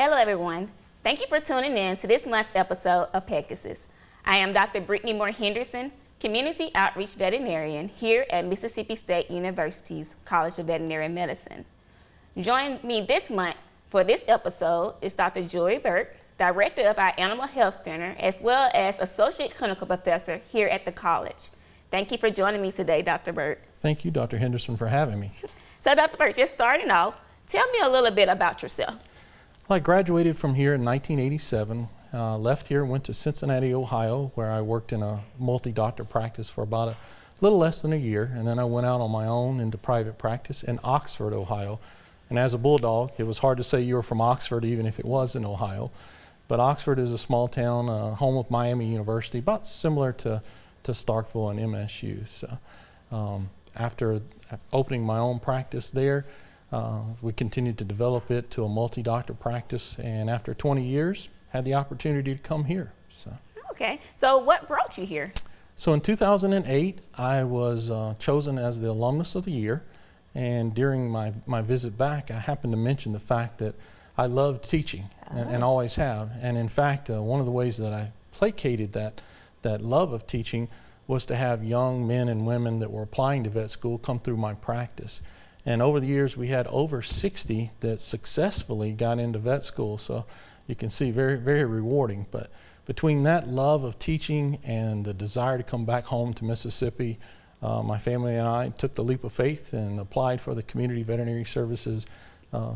Hello everyone. Thank you for tuning in to this month's episode of Pegasus. I am Dr. Brittany Moore Henderson, Community Outreach Veterinarian here at Mississippi State University's College of Veterinary Medicine. Joining me this month for this episode is Dr. Joy Burt, Director of our Animal Health Center, as well as Associate Clinical Professor here at the college. Thank you for joining me today, Dr. Burt. Thank you, Dr. Henderson, for having me. So, Dr. Burt, just starting off, tell me a little bit about yourself. Well, I graduated from here in 1987, left here, went to Cincinnati, Ohio, where I worked in a multi-doctor practice for about a little less than a year, and then I went out on my own into private practice in Oxford, Ohio. And as a bulldog, it was hard to say you were from Oxford, even if it was in Ohio. But Oxford is a small town, home of Miami University, about similar to Starkville and MSU. So, after opening my own practice there, we continued to develop it to a multi-doctor practice, and after 20 years, had the opportunity to come here. So. Okay, so what brought you here? So in 2008, I was chosen as the Alumnus of the Year, and during my visit back, I happened to mention the fact that I loved teaching and always have. And in fact, one of the ways that I placated that love of teaching was to have young men and women that were applying to vet school come through my practice. And over the years, we had over 60 that successfully got into vet school. So you can see very, very rewarding. But between that love of teaching and the desire to come back home to Mississippi, my family and I took the leap of faith and applied for the Community Veterinary Services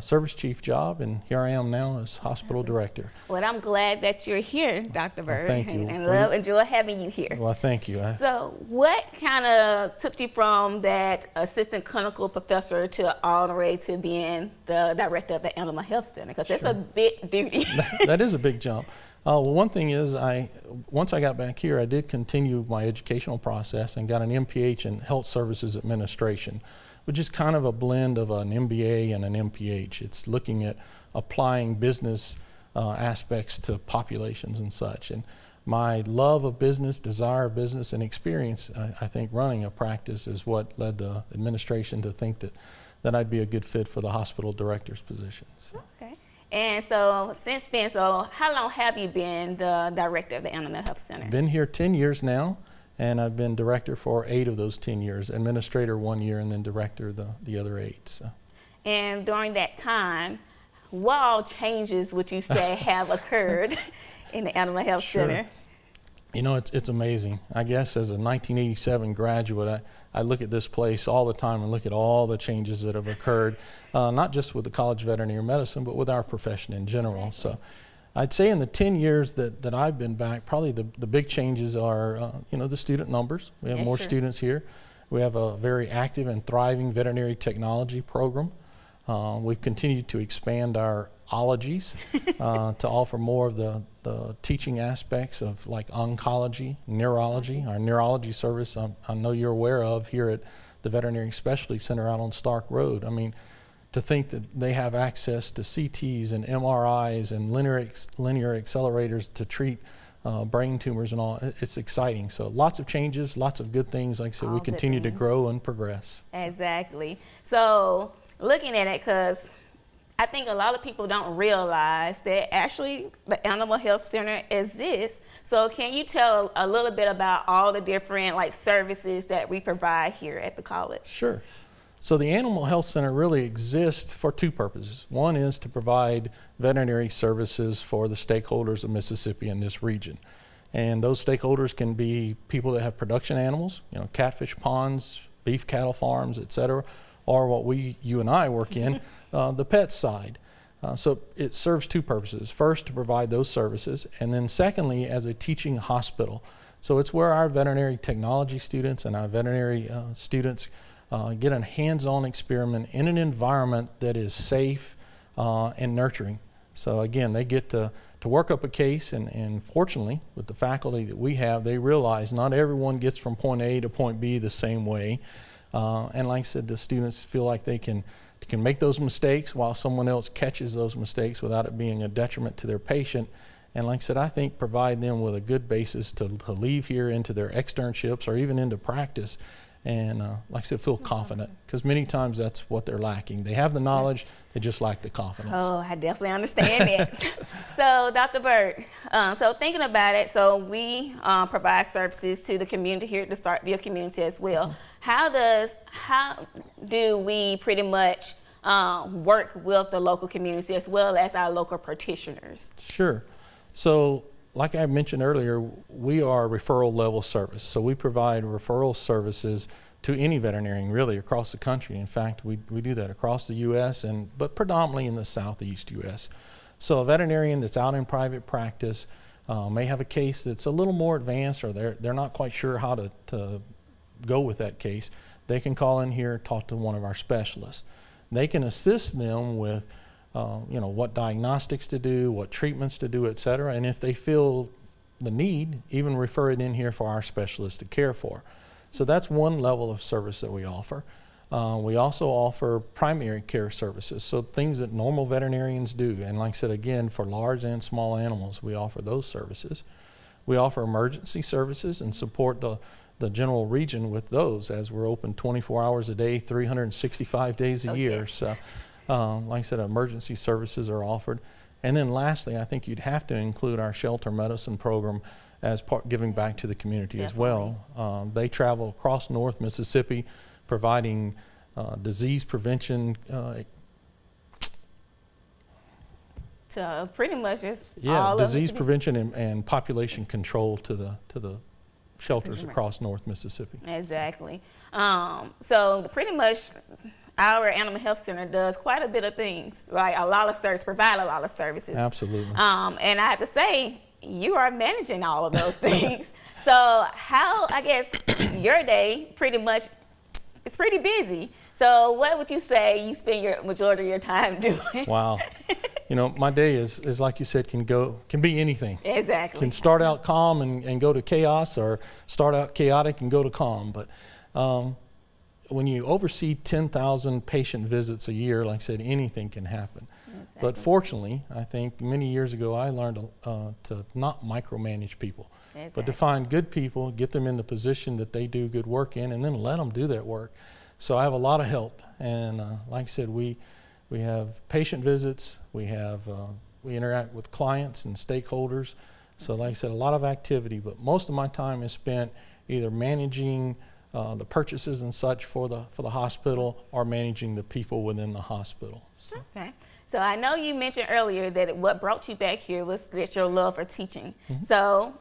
service chief job, and here I am now as hospital director. Well, I'm glad that you're here, Dr. Burt. Well, thank you. And enjoy having you here. Well, thank you. So what kind of took you from that assistant clinical professor to all the way to being the director of the Animal Health Center? Because that's a big duty. That is a big jump. Well, one thing is, once I got back here, I did continue my educational process and got an MPH in Health Services Administration, which is kind of a blend of an MBA and an MPH. It's looking at applying business aspects to populations and such. And my love of business, desire of business, and experience, I think running a practice is what led the administration to think that I'd be a good fit for the hospital director's position. So. Okay. And so since then, how long have you been the director of the Animal Health Center? Been here 10 years now. And I've been director for 8 of those 10 years, administrator 1 year, and then director the other 8. So. And during that time, what all changes would you say have occurred in the Animal Health Center? You know, it's amazing. I guess as a 1987 graduate, I look at this place all the time and look at all the changes that have occurred, not just with the College of Veterinary Medicine, but with our profession in general. Exactly. So. I'd say in the 10 years that I've been back, probably the big changes are, the student numbers. We have more students here. We have a very active and thriving veterinary technology program. We've continued to expand our ologies to offer more of the teaching aspects of like oncology, neurology. Our neurology service, I know you're aware of here at the Veterinary Specialty Center out on Stark Road. I mean, to think that they have access to CTs and MRIs and linear accelerators to treat brain tumors and all, it's exciting. So lots of changes, lots of good things. Like I said, we continue to grow and progress. Exactly. So looking at it, because I think a lot of people don't realize that actually the Animal Health Center exists. So can you tell a little bit about all the different services that we provide here at the college? Sure. So the Animal Health Center really exists for 2 purposes. One is to provide veterinary services for the stakeholders of Mississippi in this region. And those stakeholders can be people that have production animals, catfish ponds, beef cattle farms, et cetera, or what you and I work in, the pet side. So it serves 2 purposes. First, to provide those services, and then secondly, as a teaching hospital. So it's where our veterinary technology students and our veterinary students get a hands-on experiment in an environment that is safe and nurturing. So again, they get to work up a case, and fortunately, with the faculty that we have, they realize not everyone gets from point A to point B the same way. And like I said, the students feel like they can make those mistakes while someone else catches those mistakes without it being a detriment to their patient. And like I said, I think provide them with a good basis to leave here into their externships or even into practice and like I said, feel confident, because many times that's what they're lacking. They have the knowledge, they just lack the confidence. Oh, I definitely understand that. So, Dr. Burt, so thinking about it, so we provide services to the community here at the Starkville community as well. How do we pretty much work with the local community as well as our local practitioners? Sure. So, like I mentioned earlier, we are a referral level service. So we provide referral services to any veterinarian really across the country. In fact, we do that across the U.S. but predominantly in the Southeast U.S. So a veterinarian that's out in private practice may have a case that's a little more advanced, or they're not quite sure how to go with that case. They can call in here, talk to one of our specialists. They can assist them with what diagnostics to do, what treatments to do, et cetera. And if they feel the need, even refer it in here for our specialists to care for. So that's one level of service that we offer. We also offer primary care services, so things that normal veterinarians do. And like I said, again, for large and small animals, we offer those services. We offer emergency services and support the general region with those, as we're open 24 hours a day, 365 days a year. Yes. So, like I said, emergency services are offered. And then lastly, I think you'd have to include our shelter medicine program as part giving back to the community as well. They travel across North Mississippi, providing disease prevention. So pretty much just all disease of prevention and population control to the shelters across North Mississippi. Exactly. So pretty much our animal health center does quite a bit of things, right? A lot of services, provide a lot of services. Absolutely. And I have to say, you are managing all of those things. So how, I guess, your day pretty much is pretty busy. So what would you say you spend your majority of your time doing? Wow. My day is like you said, can be anything. Exactly. Can start out calm and go to chaos, or start out chaotic and go to calm. But when you oversee 10,000 patient visits a year, like I said, anything can happen. Exactly. But fortunately, I think many years ago I learned to not micromanage people, but to find good people, get them in the position that they do good work in, and then let them do that work. So I have a lot of help, and like I said, we have patient visits, we interact with clients and stakeholders. So like I said, a lot of activity, but most of my time is spent either managing the purchases and such for the hospital, or managing the people within the hospital. So. Okay. So I know you mentioned earlier that what brought you back here was your love for teaching. Mm-hmm. So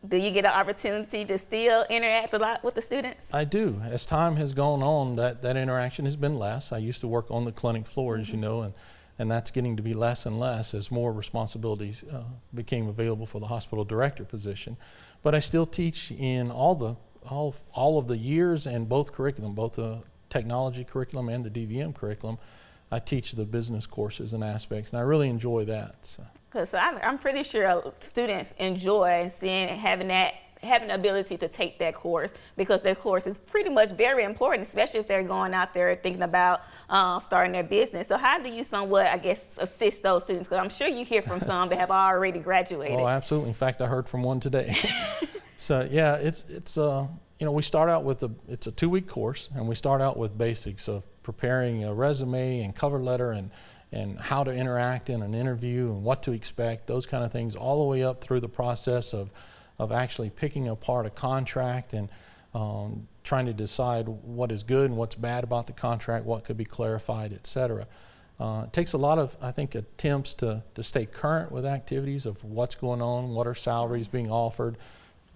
do you get an opportunity to still interact a lot with the students? I do. As time has gone on, that interaction has been less. I used to work on the clinic floor, as you know, and that's getting to be less and less as more responsibilities became available for the hospital director position. But I still teach in all of the years, and both curriculum, both the technology curriculum and the DVM curriculum. I teach the business courses and aspects, and I really enjoy that. So I'm pretty sure students enjoy having the ability to take that course, because that course is pretty much very important, especially if they're going out there thinking about starting their business. So how do you somewhat, I guess, assist those students? Because I'm sure you hear from some that have already graduated. Oh, absolutely. In fact, I heard from one today. So yeah, it's we start out with it's a 2-week course, and we start out with basics of preparing a resume and cover letter, and how to interact in an interview and what to expect, those kind of things, all the way up through the process of actually picking apart a contract and trying to decide what is good and what's bad about the contract, what could be clarified, et cetera. It takes a lot of, I think, attempts to stay current with activities of what's going on, what are salaries being offered,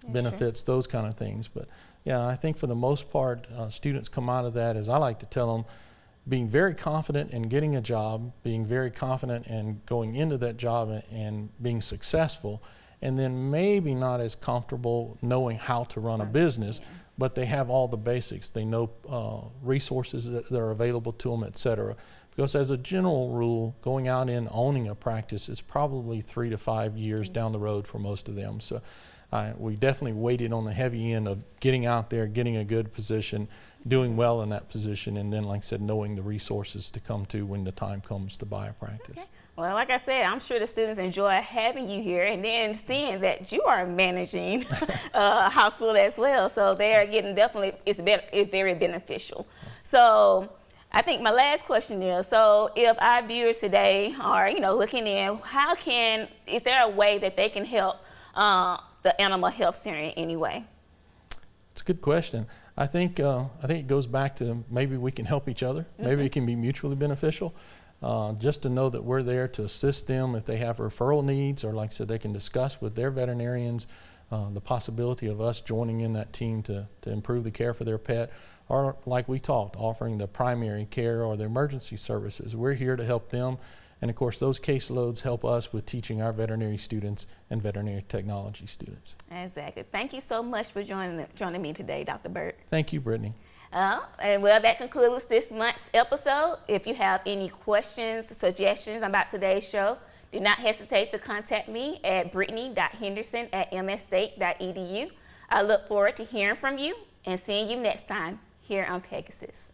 benefits, those kind of things. But yeah, I think for the most part, students come out of that, as I like to tell them, being very confident in getting a job, being very confident in going into that job and being successful, and then maybe not as comfortable knowing how to run a business, but they have all the basics. They know resources that are available to them, et cetera. Because as a general rule, going out and owning a practice is probably 3 to 5 years down the road for most of them. So we definitely waited on the heavy end of getting out there, getting a good position, doing well in that position, and then, like I said, knowing the resources to come to when the time comes to buy a practice. Okay. Well, like I said, I'm sure the students enjoy having you here and then seeing that you are managing a hospital as well. So they are getting it's very beneficial. So I think my last question is, so if our viewers today are, looking in, is there a way that they can help the Animal Health Center in any way? It's a good question. I think it goes back to maybe we can help each other. Maybe it can be mutually beneficial. Just to know that we're there to assist them if they have referral needs, or like I said, they can discuss with their veterinarians the possibility of us joining in that team to improve the care for their pet, or like we talked, offering the primary care or the emergency services. We're here to help them. And of course, those caseloads help us with teaching our veterinary students and veterinary technology students. Exactly. Thank you so much for joining me today, Dr. Burt. Thank you, Brittany. And well, that concludes this month's episode. If you have any questions, suggestions about today's show, do not hesitate to contact me at brittany.henderson@msstate.edu. I look forward to hearing from you and seeing you next time here on Pegasus.